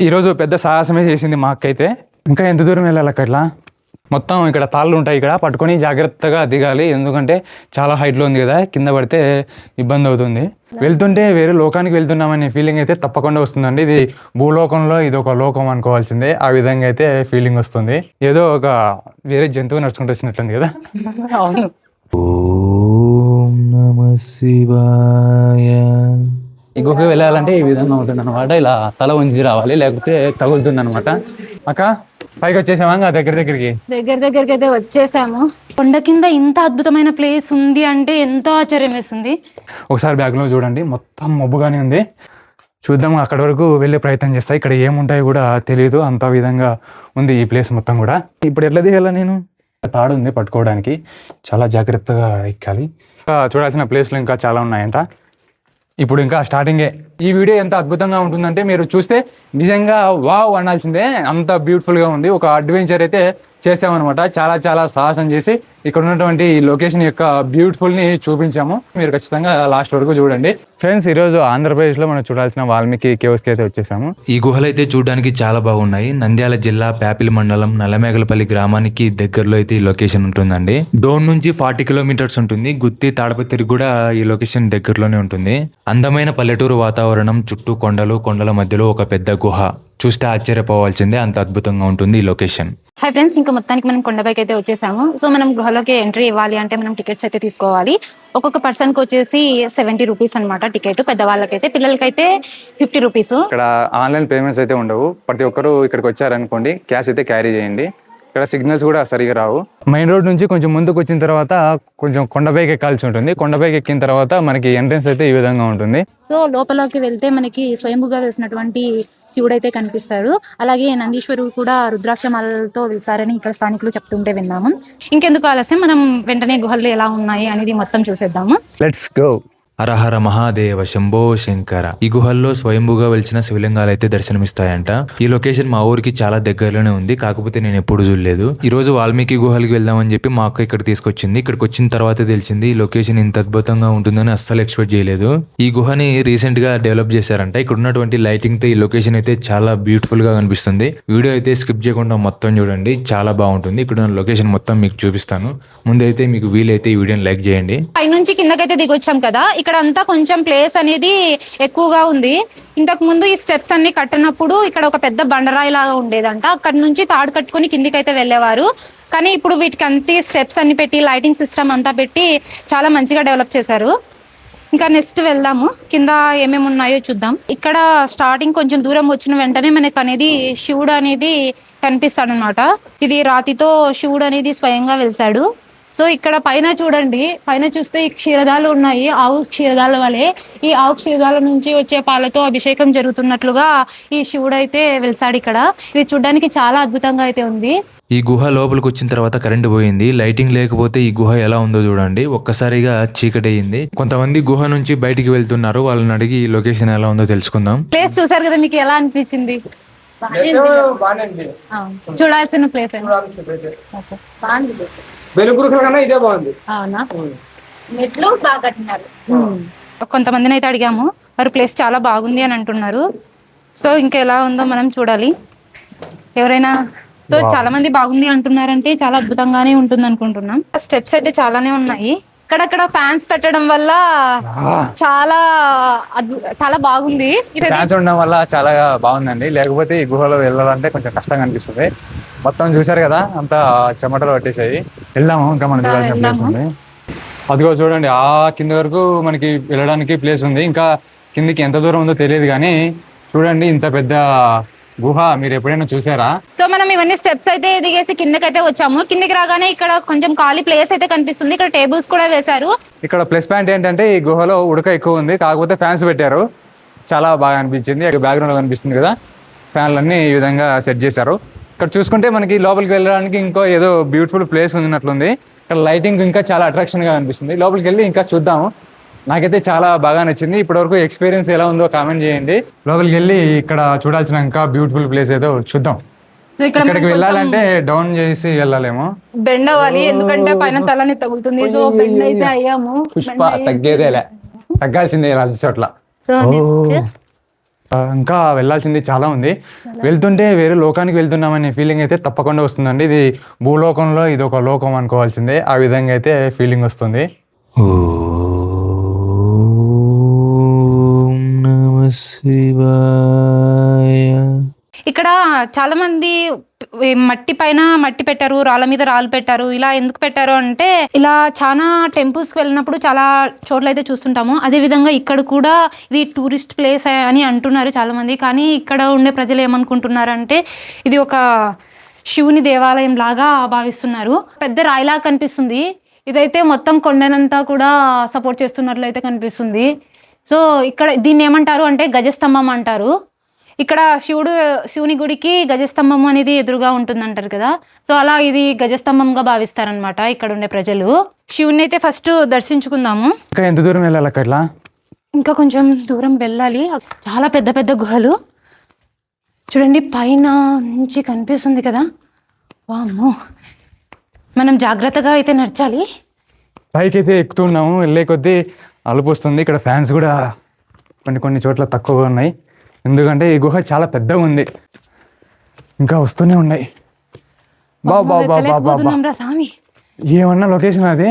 ఈరోజు పెద్ద సాహసమే చేసింది మా అక్క అయితే. ఇంకా ఎంత దూరం వెళ్ళాలి అట్లా? మొత్తం ఇక్కడ తాళ్ళు ఉంటాయి, ఇక్కడ పట్టుకొని జాగ్రత్తగా దిగాలి, ఎందుకంటే చాలా హైట్లో ఉంది కదా, కింద పడితే ఇబ్బంది అవుతుంది. వెళ్తుంటే వేరే లోకానికి వెళ్తున్నామనే ఫీలింగ్ అయితే తప్పకుండా వస్తుందండి. ఇది భూలోకంలో ఇది ఒక లోకం అనుకోవాల్సిందే, ఆ విధంగా అయితే ఫీలింగ్ వస్తుంది. ఏదో ఒక వేరే జంతువు నడుచుకుంటూ వచ్చినట్టుంది కదా. అవును. ఓం నమః శివాయ. ఈ గుహ వెళ్ళాలంటే ఈ విధంగా ఉంటుంది అనమాట. ఇలా తల ఉంచి రావాలి, లేకపోతే తగులుతుంది అనమాట. అక్క పైకి వచ్చేసామా దగ్గరికి అయితే వచ్చేసాము. కొండ కింద ఇంత అద్భుతమైన ప్లేస్ ఉంది అంటే ఎంతో ఆశ్చర్యం వేస్తుంది. ఒకసారి బ్యాగ్లో చూడండి, మొత్తం మబ్బుగానే ఉంది. చూద్దాం, అక్కడి వరకు వెళ్ళే ప్రయత్నం చేస్తా. ఇక్కడ ఏముంటాయో కూడా తెలియదు, అంత విధంగా ఉంది ఈ ప్లేస్ మొత్తం కూడా. ఇప్పుడు ఎట్లా దిగాల? నేను తాడు ఉంది పట్టుకోవడానికి, చాలా జాగ్రత్తగా ఎక్కాలి. చూడాల్సిన ప్లేస్లు ఇంకా చాలా ఉన్నాయంట. ఇప్పుడు ఇంకా స్టార్టింగే. ఈ వీడియో ఎంత అద్భుతంగా ఉంటుందంటే మీరు చూస్తే నిజంగా వావ్ అనాల్సిందే, అంత బ్యూటిఫుల్గా ఉంది. ఒక అడ్వెంచర్ అయితే చేసామన్నమాట. చాలా చాలా సాహసం చేసి ఇక్కడ ఉన్నటువంటి ఈ లొకేషన్ యొక్క బ్యూటిఫుల్ని చూపించాము. మీరు ఖచ్చితంగా లాస్ట్ వరకు చూడండి. ఫ్రెండ్స్, ఈరోజు ఆంధ్రప్రదేశ్లో మనం చూడాల్సిన వాల్మీకి కేవ్స్కి అయితే వచ్చేసాము. ఈ గుహలు అయితే చూడడానికి చాలా బాగున్నాయి. నంద్యాల జిల్లా ప్యాపిలి మండలం నల్లమేగలపల్లి గ్రామానికి దగ్గరలో అయితే ఈ లొకేషన్ ఉంటుందండి. డోన్ నుంచి 40 కిలోమీటర్స్ ఉంటుంది. గుత్తి తాడపత్రి కూడా ఈ లొకేషన్ దగ్గరలోనే ఉంటుంది. అందమైన పల్లెటూరు వాతావరణం, చుట్టూ కొండలు, కొండల మధ్యలో ఒక పెద్ద గుహ. చూస్తే ఆశ్చర్యపోవాల్సిందే, అంత అద్భుతంగా ఉంటుంది ఈ లొకేషన్. హాయ్ ఫ్రెండ్స్, ఇంకా మొత్తానికి మనం కొండపైకి అయితే వచ్చేసాము. సో మనం గృహలోకి ఎంట్రీ ఇవ్వాలి అంటే మనం టికెట్స్ అయితే తీసుకోవాలి. ఒక్కొక్క పర్సన్కి వచ్చేసి 70 రూపీస్ అనమాట టికెట్. పెద్దవాళ్ళకైతే, పిల్లలకైతే 50 రూపీస్. ఇక్కడ ఆన్లైన్ పేమెంట్స్ అయితే ఉండవు. ప్రతి ఒక్కరు ఇక్కడికి వచ్చారనుకోండి, క్యాష్ అయితే క్యారీ చేయండి. ఇక్కడ సిగ్నల్స్ కూడా సరిగా రావు. మెయిన్ రోడ్ నుంచి కొంచెం ముందుకు వచ్చిన తర్వాత కొంచెం కొండపైకి ఎక్కాల్సి ఉంటుంది. కొండపైకి ఎక్కిన తర్వాత మనకి ఎంట్రెన్స్ అయితే ఈ విధంగా ఉంటుంది. సో లోపలికి వెళ్తే మనకి స్వయంభుగా వేసినటువంటి శివుడు అయితే కనిపిస్తారు. అలాగే నందీశ్వరుడు కూడా రుద్రాక్షమాలతో వెళ్తారని ఇక్కడ స్థానికులు చెప్తుంటే విన్నాము. ఇంకెందుకు ఆలస్యం, మనం వెంటనే గుహలు ఎలా ఉన్నాయి అనేది మొత్తం చూసేద్దాము. Let's go. హరహర మహాదేవ శంభో శంకర. ఈ గుహల్లో స్వయంభూగా వెలిచిన శివలింగాలు అయితే దర్శనమిస్తాయంట. ఈ లొకేషన్ మా ఊరికి చాలా దగ్గరలోనే ఉంది, కాకపోతే నేను ఎప్పుడు చూడలేదు. ఈ రోజు వాల్మీకి గుహలకి వెళ్దామని చెప్పి మా అక్క ఇక్కడ తీసుకొచ్చింది. ఇక్కడికి వచ్చిన తర్వాత తెలిసింది ఈ లొకేషన్ ఇంత అద్భుతంగా ఉంటుందని అస్సలు ఎక్స్పెక్ట్ చేయలేదు. ఈ గుహని రీసెంట్ గా డెవలప్ చేశారంట. ఇక్కడ ఉన్నటువంటి లైటింగ్ తో ఈ లొకేషన్ అయితే చాలా బ్యూటిఫుల్ గా కనిపిస్తుంది. వీడియో అయితే స్కిప్ చేయకుండా మొత్తం చూడండి, చాలా బాగుంటుంది. ఇక్కడ ఉన్న లొకేషన్ మొత్తం మీకు చూపిస్తాను. ముందైతే మీకు వీలైతే ఈ వీడియోని లైక్ చేయండి. పైనుంచి కిందకైతే దిగొచ్చాం కదా, ఇక్కడ అంతా కొంచెం ప్లేస్ అనేది ఎక్కువగా ఉంది. ఇంతకు ముందు ఈ స్టెప్స్ అన్ని కట్టినప్పుడు ఇక్కడ ఒక పెద్ద బండరాయి లాగా ఉండేదంట. అక్కడ నుంచి తాడు కట్టుకుని కిందికైతే వెళ్ళేవారు. కానీ ఇప్పుడు వీటికి అంతే స్టెప్స్ అన్ని పెట్టి, లైటింగ్ సిస్టమ్ అంతా పెట్టి చాలా మంచిగా డెవలప్ చేశారు. ఇంకా నెక్స్ట్ వెళ్దాము, కింద ఏమేమి ఉన్నాయో చూద్దాం. ఇక్కడ స్టార్టింగ్ కొంచెం దూరం వచ్చిన వెంటనే మనకు అనేది శివుడు అనేది కనిపిస్తాడు అనమాట. ఇది రాతితో శివుడు అనేది స్వయంగా వెలిసాడు. సో ఇక్కడ పైన చూడండి, పైన చూస్తే ఈ క్షీరదాలు ఉన్నాయి, ఆవు క్షీరదాల వలె. ఈ ఆవు క్షీరదాల నుంచి వచ్చే పాలతో అభిషేకం జరుగుతున్నట్లుగా ఈ శివుడు అయితే వెలిసాడు ఇక్కడ. ఇది చూడడానికి చాలా అద్భుతంగా అయితే ఉంది. ఈ గుహ లోపలికి వచ్చిన తర్వాత కరెంట్ పోయింది. లైటింగ్ లేకపోతే ఈ గుహ ఎలా ఉందో చూడండి. ఒక్కసారిగా చీకటి అయ్యింది. కొంతమంది గుహ నుంచి బయటికి వెళ్తున్నారు, వాళ్ళని అడిగి ఈ లొకేషన్ ఎలా ఉందో తెలుసుకుందాం. ప్లేస్ చూసారు కదా, మీకు ఎలా అనిపించింది? చూడాల్సిన ప్లేస్ ఇదే బాగుంది. అవునా? మెట్లు బాగా కట్టినారు. కొంతమందిని అయితే అడిగాము, వారు ప్లేస్ చాలా బాగుంది అని అంటున్నారు. సో ఇంకా ఎలా ఉందో మనం చూడాలి. ఎవరైనా సో చాలా మంది బాగుంది అంటున్నారంటే చాలా అద్భుతంగానే ఉంటుంది అనుకుంటున్నాం. స్టెప్స్ అయితే చాలానే ఉన్నాయి. ఇక్కడక్కడ ఫ్యాన్స్ పెట్టడం వల్ల చాలా చాలా బాగుంది. ఫ్యాన్స్ ఉండడం వల్ల చాలా బాగుందండి. లేకపోతే ఈ గుహలో వెళ్ళాలంటే కొంచెం కష్టంగా అనిపిస్తుంది. మొత్తం చూసారు కదా, అంతా చెమటలు పట్టేసాయి. వెళ్దాము, ఇంకా మనం చూడాల్సిన ప్లేస్ ఉంది. అదిగో చూడండి, ఆ కింద వరకు మనకి వెళ్ళడానికి ప్లేస్ ఉంది. ఇంకా కిందికి ఎంత దూరం ఉందో తెలియదు, కానీ చూడండి ఇంత పెద్ద గుహ మీరు ఎప్పుడైనా చూసారా? సో మనం ఇవన్నీ స్టెప్స్ అయితే దిగేసి కిందకైతే వచ్చాము. కిందకి రాగానే ఇక్కడ కొంచెం ఖాళీ ప్లేస్ అయితే కనిపిస్తుంది. ఇక్కడ టేబుల్స్ కూడా వేశారు. ఇక్కడ ప్లస్ పాయింట్ ఏంటంటే ఈ గుహలో ఉడక ఎక్కువ ఉంది, కాకపోతే ఫ్యాన్స్ పెట్టారు. చాలా బాగా అనిపించింది. ఇక్కడ బ్యాక్గ్రౌండ్ కనిపిస్తుంది కదా, ఫ్యాన్లన్నీ ఈ విధంగా సెట్ చేశారు. ఇక్కడ చూసుకుంటే మనకి లోపలికి వెళ్ళడానికి ఇంకో ఏదో బ్యూటిఫుల్ ప్లేస్ ఉన్నట్లుంది. ఇక్కడ లైటింగ్ ఇంకా చాలా అట్రాక్షన్గా అనిపిస్తుంది. లోపలికి వెళ్ళి ఇంకా చూద్దాము. నాకైతే చాలా బాగా నచ్చింది. ఇప్పటివరకు ఎక్స్పీరియన్స్ ఎలా ఉందో కామెంట్ చేయండి. లోపలికి వెళ్ళి ఇక్కడ చూడాల్సిన ఇంకా బ్యూటిఫుల్ ప్లేస్ ఏదో చూద్దాం. సో ఇక్కడికి వెళ్ళాలంటే డౌన్ చేసి వెళ్ళాలేమో, బెండ్ అవ్వాలి, ఎందుకంటే పైన తలని తగులుతుంది. సో బెండ్ అయితే అయ్యాము. పుష్ప తగ్గేదేలే, తగ్గాల్సిందే ఇలాంటి చోట్ల. సో నెక్స్ట్ ఇంకా వెళ్ళాల్సింది చాలా ఉంది. వెళ్తుంటే వేరే లోకానికి వెళ్తున్నామనే ఫీలింగ్ అయితే తప్పకుండా వస్తుందండి. ఇది భూలోకంలో ఇది ఒక లోకం అనుకోవాల్సిందే, ఆ విధంగా అయితే ఫీలింగ్ వస్తుంది. ఓం నమః శివాయ. ఇక్కడ చాలా మంది మట్టి పైన మట్టి పెట్టారు, రాళ్ళ మీద రాళ్ళు పెట్టారు. ఇలా ఎందుకు పెట్టారు అంటే, ఇలా చాలా టెంపుల్స్కి వెళ్ళినప్పుడు చాలా చోట్ల అయితే చూస్తుంటాము. అదేవిధంగా ఇక్కడ కూడా ఇది టూరిస్ట్ ప్లేస్ అని అంటున్నారు చాలా మంది. కానీ ఇక్కడ ఉండే ప్రజలు ఏమనుకుంటున్నారంటే ఇది ఒక శివుని దేవాలయం లాగా భావిస్తున్నారు. పెద్ద రాయిలాగా కనిపిస్తుంది. ఇదైతే మొత్తం కొండనంతా కూడా సపోర్ట్ చేస్తున్నట్లయితే కనిపిస్తుంది. సో ఇక్కడ దీన్ని ఏమంటారు అంటే గజస్తంభం అంటారు. ఇక్కడ శివుని గుడికి గజస్తంభం అనేది ఎదురుగా ఉంటుందంటారు కదా. సో అలా ఇది గజస్తంభంగా భావిస్తారనమాట ఇక్కడ ఉండే ప్రజలు. శివుని అయితే ఫస్ట్ దర్శించుకుందాము. ఇంకా ఎంత దూరం వెళ్ళాలి అట్లా? ఇంకా కొంచెం దూరం వెళ్ళాలి. చాలా పెద్ద పెద్ద గుహలు చూడండి, పైన నుంచి కనిపిస్తుంది కదా. వామ్మో, మనం జాగ్రత్తగా అయితే నడచాలి. పైకి అయితే ఎక్కుతున్నాము, వెళ్ళే కొద్దీ అలుపు వస్తుంది. ఇక్కడ ఫ్యాన్స్ కూడా కొన్ని చోట్ల తక్కువగా ఉన్నాయి, ఎందుకంటే ఈ గుహ చాలా పెద్దగా ఉంది. ఇంకా వస్తూనే ఉన్నాయి. బాబా స్వామి, ఏమన్నా లొకేషన్ అది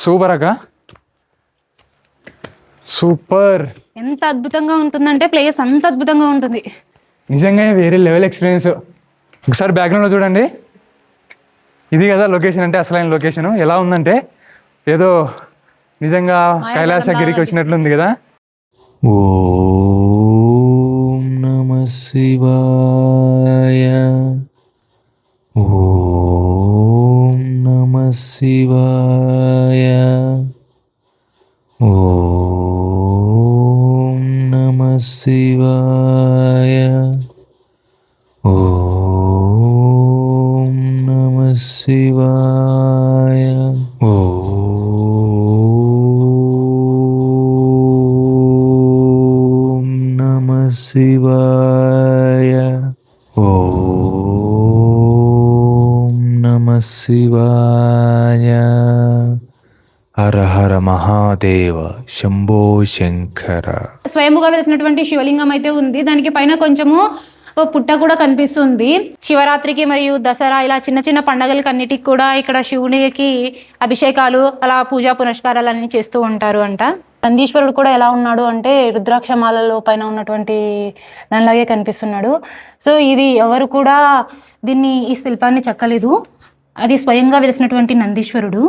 సూపర్ అక్క, సూపర్. ఎంత అద్భుతంగా ఉంటుందంటే ప్లేస్ అంత అద్భుతంగా ఉంటుంది నిజంగా, వేరే లెవెల్ ఎక్స్పీరియన్స్. ఒకసారి బ్యాక్గ్రౌండ్లో చూడండి, ఇది కదా లొకేషన్ అంటే అసలైన లొకేషన్. ఎలా ఉందంటే ఏదో నిజంగా కైలాసగిరికి వచ్చినట్లుంది కదా. ఓం నమః శివాయ. ఓం నమః శివాయ. ఓం నమః శివాయ. ఓం నమః శివాయ. ఓం నమః శివాయ. ఓం నమః శివాయ. హర హర మహాదేవ శంభో శంకర. స్వయంభుగా వెలిసినటువంటి శివలింగం అయితే ఉంది. దానికి పైన కొంచెము పుట్ట కూడా కనిపిస్తుంది. శివరాత్రికి మరియు దసరా ఇలా చిన్న చిన్న పండగలకి అన్నిటికి కూడా ఇక్కడ శివునికి అభిషేకాలు అలా పూజా పునస్కారాలు అన్ని చేస్తూ ఉంటారు అంట. నందీశ్వరుడు కూడా ఎలా ఉన్నాడు అంటే రుద్రాక్షమాలలో పైన ఉన్నటువంటి దానిలాగే కనిపిస్తున్నాడు. సో ఇది ఎవరు కూడా ఈ శిల్పాన్ని చెక్కలేదు, అది స్వయంగా వెలిసినటువంటి నందీశ్వరుడు.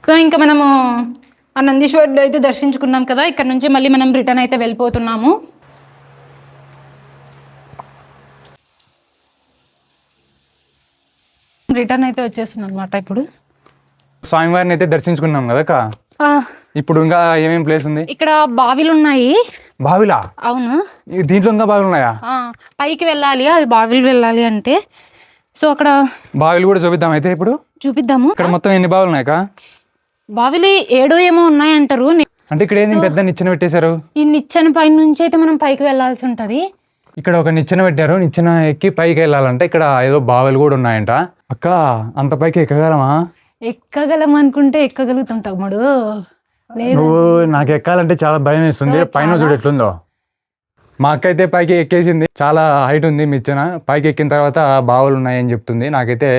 సో ఇంకా మనము ఆ నందీశ్వరుడు అయితే దర్శించుకున్నాం కదా. ఇక్కడ నుంచి మళ్ళీ మనం రిటర్న్ అయితే వెళ్ళిపోతున్నాము. రిటర్న్ అయితే వచ్చేస్తున్నాం అనమాట. ఇప్పుడు స్వామివారిని అయితే దర్శించుకున్నాం కదా అక్క. ఇప్పుడు ఇంకా ఏమేమి ప్లేస్ ఉంది? ఇక్కడ బావిలు ఉన్నాయి. బావిలా? అవును, దీంట్లో ఇంకా బావిలు ఉన్నాయా? పైకి వెళ్ళాలి, అవి బావిలు వెళ్ళాలి అంటే. సో అక్కడ బావిలు కూడా చూపిద్దాం అయితే. ఇప్పుడు చూపిద్దాము. ఇక్కడ మొత్తం ఎన్ని బావిలు ఉన్నాయక? బావిలు 7 ఏమో ఉన్నాయంటారు. అంటే ఇక్కడ ఏంది పెద్ద నిచ్చెన పెట్టేశారు? ఈ నిచ్చెన పైన నుంచి అయితే మనం పైకి వెళ్ళాల్సి ఉంటది. ఇక్కడ ఒక నిచ్చెన పెట్టారు, నిచ్చెన ఎక్కి పైకి వెళ్ళాలంటే ఇక్కడ ఏదో బావిలు కూడా ఉన్నాయంట. అక్క అంత పైకి ఎక్కగలమా? ఎక్కగలం అనుకుంటే ఎక్కగలుగుతాం తమ్ముడు. నువ్వు నాకు ఎక్కాలంటే చాలా భయం వేస్తుంది. పైన చూడు ఎట్లుందో. మా అక్క అయితే పైకి ఎక్కేసింది, చాలా హైట్ ఉంది నిచ్చెన. పైకి ఎక్కిన తర్వాత బావులు ఉన్నాయని చెప్తుంది. నాకైతే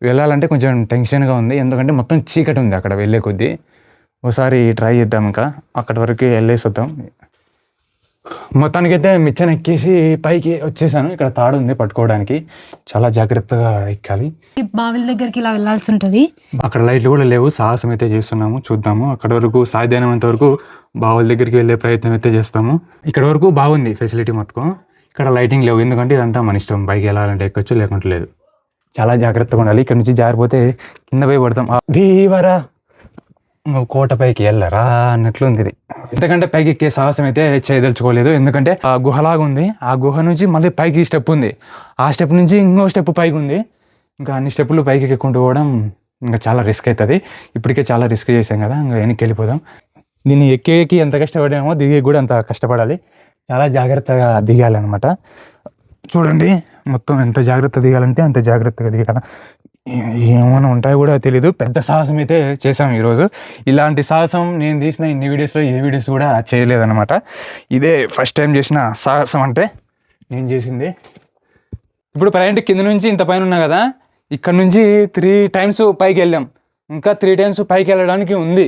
వెళ్ళాలంటే కొంచెం టెన్షన్గా ఉంది, ఎందుకంటే మొత్తం చీకటి ఉంది అక్కడ వెళ్ళే కొద్దీ. ఒకసారి ట్రై చేద్దాం, ఇంకా అక్కడి వరకు వెళ్ళేసి వద్దాం. మొత్తానికైతే నిచ్చెన ఎక్కేసి పైకి వచ్చేసాను. ఇక్కడ తాడు ఉంది పట్టుకోవడానికి, చాలా జాగ్రత్తగా ఎక్కాలి. ఈ బావిల దగ్గరికి ఇలా వెళ్ళాల్సి ఉంటుంది. అక్కడ లైట్లు కూడా లేవు, సాహసం అయితే చేస్తున్నాము. చూద్దాము, అక్కడ వరకు సాధ్యమైనంత వరకు బావుల దగ్గరికి వెళ్ళే ప్రయత్నం అయితే చేస్తాము. ఇక్కడ వరకు బాగుంది ఫెసిలిటీ మటుకు. ఇక్కడ లైటింగ్ లేవు, ఎందుకంటే ఇదంతా మన ఇష్టం, పైకి వెళ్ళాలంటే ఎక్కొచ్చు లేకుంటే లేదు. చాలా జాగ్రత్తగా ఉండాలి. ఇక్కడ నుంచి జారిపోతే కింద పోయి పడతాం. దేవరా కోటపైకి వెళ్ళరా అన్నట్లుంది ఇది. ఎందుకంటే పైకి ఎక్కే సాహసం అయితే చేయదలుచుకోలేదు, ఎందుకంటే ఆ గుహలాగా ఉంది. ఆ గుహ నుంచి మళ్ళీ పైకి స్టెప్ ఉంది, ఆ స్టెప్ నుంచి ఇంకో స్టెప్ పైకి ఉంది. ఇంకా అన్ని స్టెప్పులు పైకి ఎక్కుంటూ పోవడం ఇంకా చాలా రిస్క్ అవుతుంది. ఇప్పటికే చాలా రిస్క్ చేసాం కదా, ఇంకా వెనక్కి వెళ్ళిపోదాం. దీన్ని ఎక్కేకి ఎంత కష్టపడామో దిగే కూడా అంత కష్టపడాలి. చాలా జాగ్రత్తగా దిగాలి అనమాట. చూడండి మొత్తం ఎంత జాగ్రత్త దిగాలంటే అంత జాగ్రత్తగా దిగాలి. ఏమైనా ఉంటాయో కూడా తెలీదు. పెద్ద సాహసం అయితే చేసాం ఈరోజు. ఇలాంటి సాహసం నేను తీసిన ఇన్ని వీడియోస్లో ఏ వీడియోస్ కూడా చేయలేదన్నమాట. ఇదే ఫస్ట్ టైం చేసిన సాహసం అంటే నేను చేసింది. ఇప్పుడు ప్రయాణం కింద నుంచి ఇంత పైన ఉన్నా కదా, ఇక్కడ నుంచి 3 times పైకి వెళ్ళాం. ఇంకా 3 times పైకి వెళ్ళడానికి ఉంది,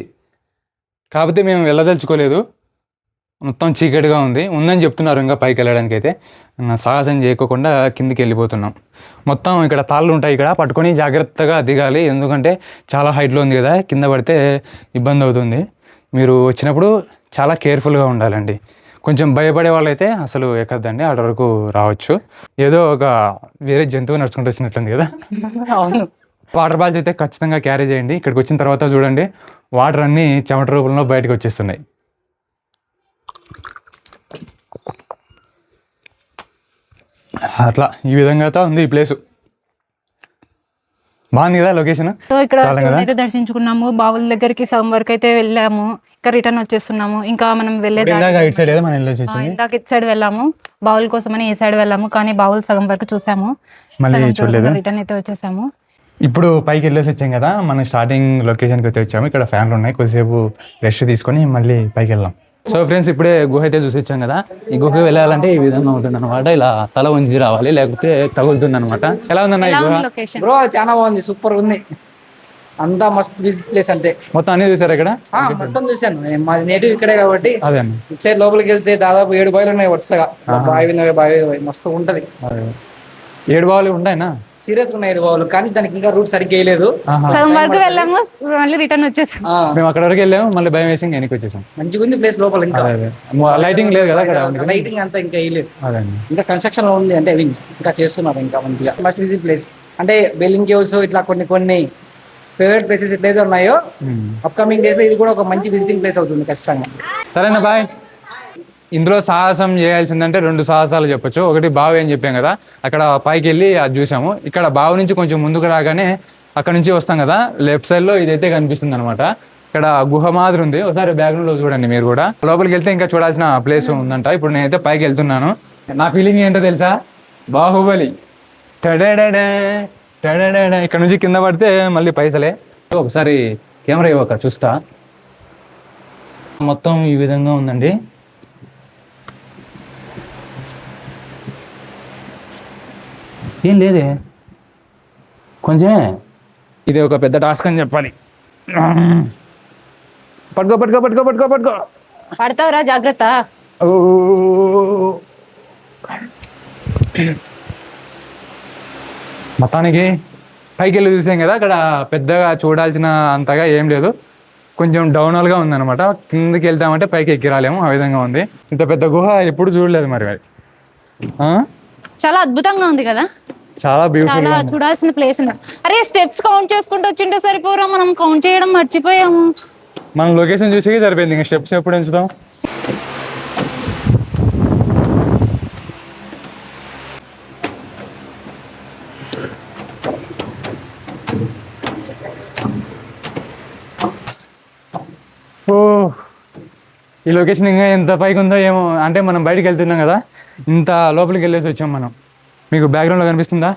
కాకపోతే మేము వెళ్ళదలుచుకోలేదు. మొత్తం చీకటిగా ఉందని చెప్తున్నారు. ఇంకా పైకి వెళ్ళడానికి అయితే సాహసం చేయకోకుండా కిందికి వెళ్ళిపోతున్నాం. మొత్తం ఇక్కడ తాళ్ళు ఉంటాయి, ఇక్కడ పట్టుకొని జాగ్రత్తగా దిగాలి. ఎందుకంటే చాలా హైట్లో ఉంది కదా, కింద పడితే ఇబ్బంది అవుతుంది. మీరు వచ్చినప్పుడు చాలా కేర్ఫుల్గా ఉండాలండి. కొంచెం భయపడే వాళ్ళైతే అసలు ఎక్కద్దండి, అక్కడ వరకు రావచ్చు. ఏదో ఒక వేరే జంతువు నడుచుకుంటూ వచ్చినట్లుంది కదా. అవును. వాటర్ బాల్స్ అయితే ఖచ్చితంగా క్యారీ చేయండి. ఇక్కడికి వచ్చిన తర్వాత చూడండి, వాటర్ అన్నీ చెమట రూపంలో బయటకు వచ్చేస్తున్నాయి. అట్లా ఈ విధంగా అయితే ఉంది ఈ ప్లేసు. బాగుంది కదా లొకేషన్. సో ఇక్కడ అయితే దర్శించుకున్నాము. బావుల దగ్గరికి సగం వరకు అయితే వెళ్ళాము. ఇంకా రిటర్న్ వచ్చేస్తున్నాము. ఇంకా మనం ఇటు సైడ్ ఏదో మనం వెళ్ళొచ్చు. ఇందాక ఇటు సైడ్ వెళ్ళాము, బావుల కోసమని ఈ సైడ్ వెళ్ళాము. కానీ బావులు సగం వరకు చూసాము, మళ్ళీ చూడలేదు. రిటర్న్ అయితే వచ్చేసాము. ఇప్పుడు పైకి వెళ్ళేసి వచ్చాం కదా, మనం స్టార్టింగ్ లొకేషన్కి అయితే వచ్చాము. ఇక్కడ ఫ్యాన్లు ఉన్నాయి, కొద్దిసేపు రెస్ట్ తీసుకొని మళ్ళీ పైకి వెళ్దాం. సో ఫ్రెండ్స్, ఇప్పుడే గుహ అయితే చూసి వచ్చాం కదా. ఈ గుహ వెళ్ళాలంటే ఈ విధంగా ఉంటుంది అనమాట. ఇలా తల వంచి రావాలి, లేకపోతే తగులుతుంది అనమాట. ఎలా ఉందన్న ఈ గుహ? బ్రో చాలా బాగుంది, సూపర్ ఉంది. అంతా మస్ట్ విజిట్ ప్లేస్ అంతే. మొత్తం అన్ని చూసారు ఇక్కడ? మొత్తం చూశాను. మాది నేటివ్ ఇక్కడే కాబట్టి. అదే ఇచ్చే లోపలికి వెళ్తే దాదాపు 7 బావిలు ఉన్నాయి వరుసగా. బావి మస్తు ఉంటది. 7 బావులు ఉంటాయినా? సీరియస్ ఉన్నాయి 7 బావులు, కానీ దానికి ఇంకా రూట్ సరిగ్గా వేయలేదు. సగం వరకు వెళ్ళాము, మళ్ళీ రిటర్న్ వచ్చేసాం. మేము అక్కడ వరకు వెళ్ళాము, మళ్ళీ భయం వేసి వెనక్కి వచ్చేసాం. మంచిగా ఉంది ప్లేస్ లోపల. ఇంకా లైటింగ్ లేదు కదా అక్కడ, లైటింగ్ అంతా ఇంకా వేయలేదు. ఇంకా కన్స్ట్రక్షన్ లో ఉంది, అంటే ఇంకా చేస్తున్నారు. ఇంకా మంచిగా మస్ట్ విజిట్ ప్లేస్ అంటే బెల్లింగ్ కేవ్స్, ఇట్లా కొన్ని ఫేవరెట్ ప్లేసెస్ ఎట్లయితే ఉన్నాయో అప్కమింగ్ డేస్ లో ఇది కూడా ఒక మంచి విజిటింగ్ ప్లేస్ అవుతుంది ఖచ్చితంగా. సరేనా బాయ్. ఇందులో సాహసం చేయాల్సిందంటే 2 సాహసాలు చెప్పొచ్చు. ఒకటి బావి అని చెప్పాం కదా, అక్కడ పైకి వెళ్ళి అది చూసాము. ఇక్కడ బావి నుంచి కొంచెం ముందుకు రాగానే అక్కడ నుంచి వస్తాం కదా, లెఫ్ట్ సైడ్ లో ఇదైతే కనిపిస్తుంది అనమాట. ఇక్కడ గుహ మాదిరి ఉంది, ఒకసారి బ్యాక్గ్రౌండ్ లో చూడండి మీరు కూడా. లోపలికి వెళ్తే ఇంకా చూడాల్సిన ప్లేస్ ఉందంట. ఇప్పుడు నేనైతే పైకి వెళ్తున్నాను. నా ఫీలింగ్ ఏంటో తెలుసా? బాహుబలి టడడడ టడడడ. ఇక్కడ నుంచి కింద పడితే మళ్ళీ పైసలే. ఒకసారి కెమెరా ఇవ్వక చూస్తా. మొత్తం ఈ విధంగా ఉందండి. ఏం లేదే, కొంచెమే. ఇది ఒక పెద్ద టాస్క్ అని చెప్పాలి. పట్టుకో పట్టుకో పట్టుకో పట్టుకో పట్టుకో. పడతావురా, జాగ్రత్త. మొత్తానికి పైకి వెళ్ళి చూసాం కదా, అక్కడ పెద్దగా చూడాల్సిన అంతగా ఏం లేదు. కొంచెం డౌన్గా ఉందన్నమాట. కిందకి వెళ్తామంటే పైకి ఎక్కి రాలేము, ఆ విధంగా ఉంది. ఇంత పెద్ద గుహ ఎప్పుడు చూడలేదు మరి. చాలా అద్భుతంగా ఉంది కదా, చాలా బ్యూటిఫుల్. చాలా చూడాల్సిన ప్లేస్. అరే స్టెప్స్ కౌంట్ చేసుకుంటూ వచ్చింటే సరిపోరా, మనం కౌంట్ చేయడం మర్చిపోయాము. మనం లొకేషన్ చూసి సరిపోయింది, ఇంకా స్టెప్స్ ఎప్పుడు ఎంచుతాం. ఓ, ఈ లొకేషన్ ఇంకా ఎంత పైకి ఉందో ఏమో. అంటే మనం బయటికి వెళ్తున్నాం కదా, ఇంత లోపలికి వెళ్ళేసి వచ్చాం మనం. మీకు బ్యాక్గ్రౌండ్లో కనిపిస్తుందా?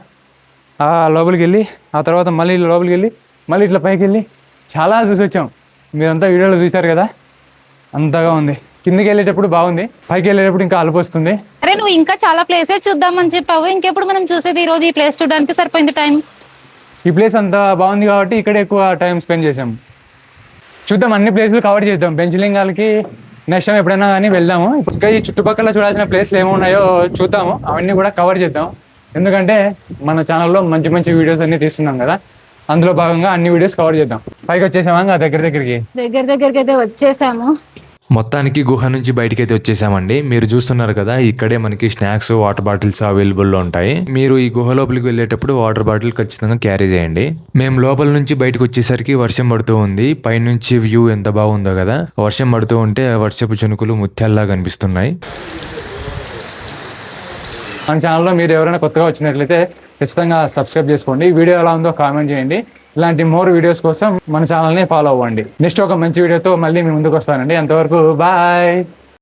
ఆ లోపలికి వెళ్ళి, ఆ తర్వాత మళ్ళీ లోపలికి వెళ్ళి, మళ్ళీ ఇట్లా పైకి వెళ్ళి చాలా చూసి వచ్చాం. మీరంతా వీడియోలో చూశారు కదా, అంతగా ఉంది. కిందికి వెళ్ళేటప్పుడు బాగుంది, పైకి వెళ్ళేటప్పుడు ఇంకా అలుపు వస్తుంది. అరే నువ్వు ఇంకా చాలా ప్లేసెస్ చూద్దామని చెప్పావు, ఇంకెప్పుడు మనం చూసేది? ఈ రోజు ఈ ప్లేస్ చూడడానికి సరిపోయింది టైం. ఈ ప్లేస్ అంత బాగుంది కాబట్టి ఇక్కడ ఎక్కువ టైం స్పెండ్ చేసాం. చూద్దాం, అన్ని ప్లేసులు కవర్ చేద్దాం. పెంచలింగాలకి నెక్స్ట్ టైం ఎప్పుడైనా కానీ వెళ్దాము. ఇంకా ఈ చుట్టుపక్కల చూడాల్సిన ప్లేస్లు ఏమున్నాయో చూద్దాము, అవన్నీ కూడా కవర్ చేద్దాం. ఎందుకంటే మన ఛానల్లో మంచి మంచి వీడియోస్ అన్ని తీస్తున్నాం కదా, అందులో భాగంగా అన్ని వీడియోస్ కవర్ చేద్దాం. పైకి వచ్చేసామా దగ్గరికి అయితే వచ్చేసాము. మొత్తానికి గుహ నుంచి బయటకైతే వచ్చేసామండి. మీరు చూస్తున్నారు కదా, ఇక్కడే మనకి స్నాక్స్, వాటర్ బాటిల్స్ అవైలబుల్లో ఉంటాయి. మీరు ఈ గుహ లోపలికి వెళ్ళేటప్పుడు వాటర్ బాటిల్ ఖచ్చితంగా క్యారీ చేయండి. మేము లోపల నుంచి బయటకు వచ్చేసరికి వర్షం పడుతూ ఉంది. పైనుంచి వ్యూ ఎంత బాగుందో కదా. వర్షం పడుతూ ఉంటే వర్షపు చినుకులు ముత్యాల్లా కనిపిస్తున్నాయి. మన ఛానల్లో మీరు ఎవరైనా కొత్తగా వచ్చినట్లయితే ఖచ్చితంగా సబ్స్క్రైబ్ చేసుకోండి. వీడియో ఎలా ఉందో కామెంట్ చేయండి. ఇలాంటి మోర్ వీడియోస్ కోసం మన ఛానల్ని ఫాలో అవ్వండి. నెక్స్ట్ ఒక మంచి వీడియోతో మళ్ళీ మీ ముందుకు వస్తానండి. అంతవరకు బాయ్.